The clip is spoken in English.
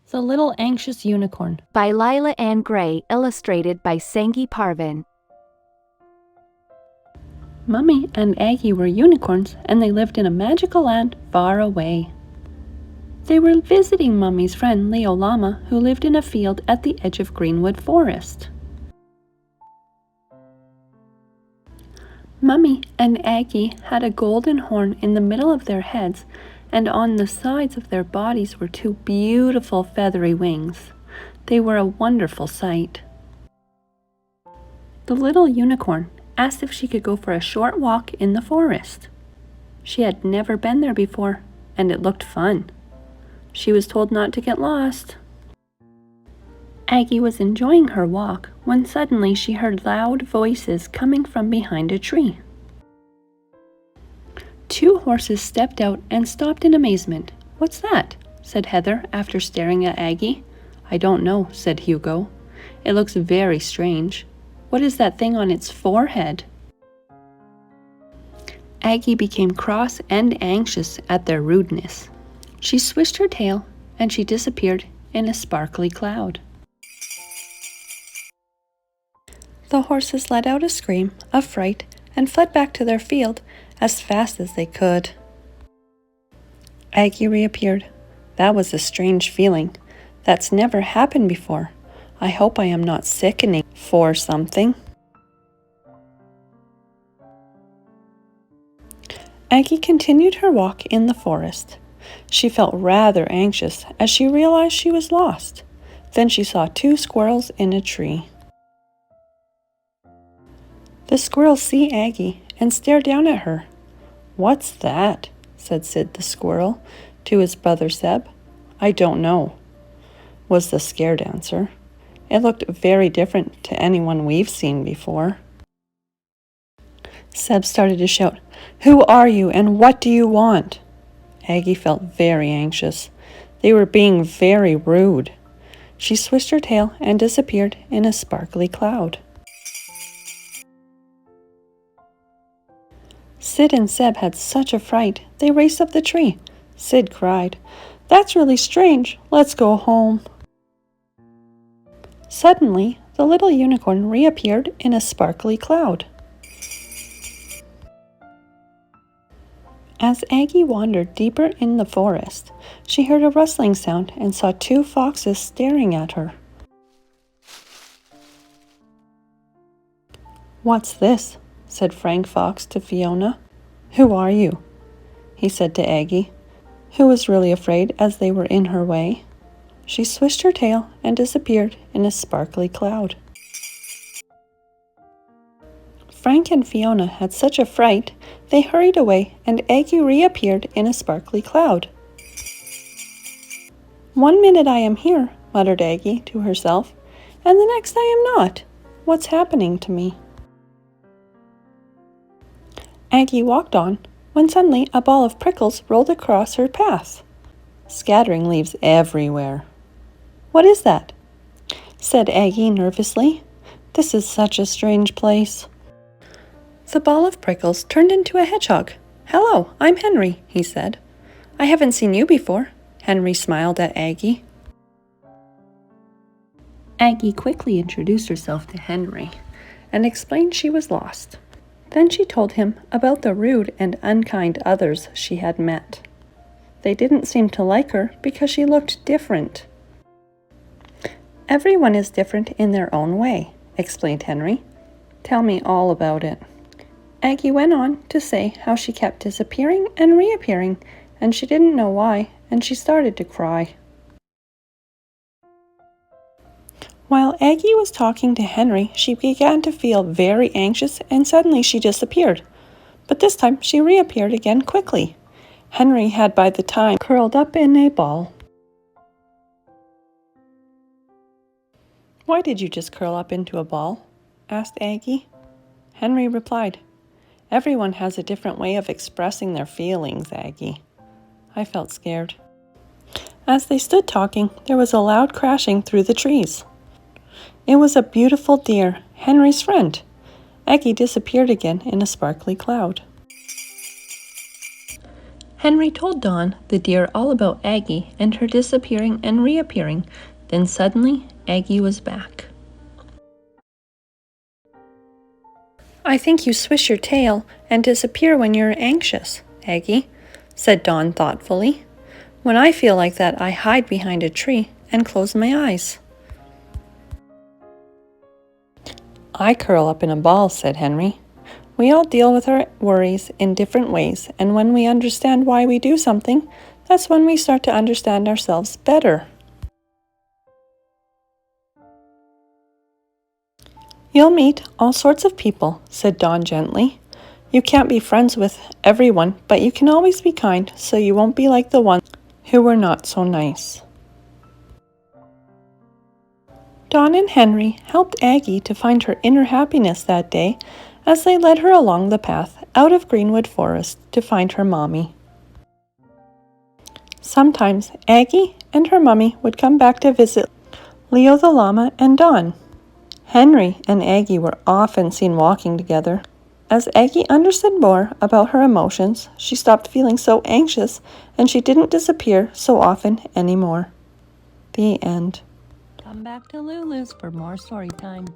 The Little Anxious Unicorn by Lila-Ann Gray, illustrated by Sangi Parvin. Mummy and Aggie were unicorns, and they lived in a magical land far away. They were visiting Mummy's friend Leo Llama, who lived in a field at the edge of Greenwood Forest. Mummy and Aggie had a golden horn in the middle of their heads, and on the sides of their bodies were two beautiful feathery wings. They were a wonderful sight. The little unicorn asked if she could go for a short walk in the forest. She had never been there before, and it looked fun. She was told not to get lost. Aggie was enjoying her walk when suddenly she heard loud voices coming from behind a tree. Two horses stepped out and stopped in amazement. "What's that?" said Heather after staring at Aggie. "I don't know," said Hugo. "It looks very strange. What is that thing on its forehead?" Aggie became cross and anxious at their rudeness. She swished her tail and she disappeared in a sparkly cloud. The horses let out a scream of fright and fled back to their field as fast as they could. Aggie reappeared. "That was a strange feeling. That's never happened before. I hope I am not sickening for something." Aggie continued her walk in the forest. She felt rather anxious as she realized she was lost. Then she saw two squirrels in a tree. The squirrels see Aggie and stare down at her. "What's that?" said Sid the squirrel to his brother Seb. "I don't know," was the scared answer. "It looked very different to anyone we've seen before." Seb started to shout, "Who are you and what do you want?" Aggie felt very anxious. They were being very rude. She swished her tail and disappeared in a sparkly cloud. Sid and Seb had such a fright, they raced up the tree. Sid cried, "That's really strange. Let's go home." Suddenly, the little unicorn reappeared in a sparkly cloud. As Aggie wandered deeper in the forest, she heard a rustling sound and saw two foxes staring at her. "What's this?" said Frank Fox to Fiona. "Who are you?" he said to Aggie, who was really afraid as they were in her way. She swished her tail and disappeared in a sparkly cloud. Frank and Fiona had such a fright, they hurried away and Aggie reappeared in a sparkly cloud. "1 minute I am here," muttered Aggie to herself, "and the next I am not. What's happening to me?" Aggie walked on when suddenly a ball of prickles rolled across her path, scattering leaves everywhere. "What is that?" said Aggie nervously. "This is such a strange place." The ball of prickles turned into a hedgehog. "Hello, I'm Henry," he said. "I haven't seen you before." Henry smiled at Aggie. Aggie quickly introduced herself to Henry and explained she was lost. Then she told him about the rude and unkind others she had met. They didn't seem to like her because she looked different. "Everyone is different in their own way," explained Henry. "Tell me all about it." Aggie went on to say how she kept disappearing and reappearing, and she didn't know why, and she started to cry. While Aggie was talking to Henry, she began to feel very anxious and suddenly she disappeared. But this time she reappeared again quickly. Henry had by the time curled up in a ball. "Why did you just curl up into a ball?" asked Aggie. Henry replied, "Everyone has a different way of expressing their feelings, Aggie." I felt scared. As they stood talking, there was a loud crashing through the trees. It was a beautiful deer, Henry's friend. Aggie disappeared again in a sparkly cloud. Henry told Dawn the deer all about Aggie and her disappearing and reappearing. Then suddenly, Aggie was back. "I think you swish your tail and disappear when you're anxious, Aggie," said Dawn thoughtfully. "When I feel like that, I hide behind a tree and close my eyes." "I curl up in a ball," said Henry. "We all deal with our worries in different ways, and when we understand why we do something, that's when we start to understand ourselves better." "You'll meet all sorts of people," said Dawn gently. "You can't be friends with everyone, but you can always be kind, so you won't be like the ones who were not so nice." Dawn and Henry helped Aggie to find her inner happiness that day as they led her along the path out of Greenwood Forest to find her mommy. Sometimes Aggie and her mummy would come back to visit Leo the llama and Dawn. Henry and Aggie were often seen walking together. As Aggie understood more about her emotions, she stopped feeling so anxious and she didn't disappear so often anymore. The end. Come back to Lulu's for more story time.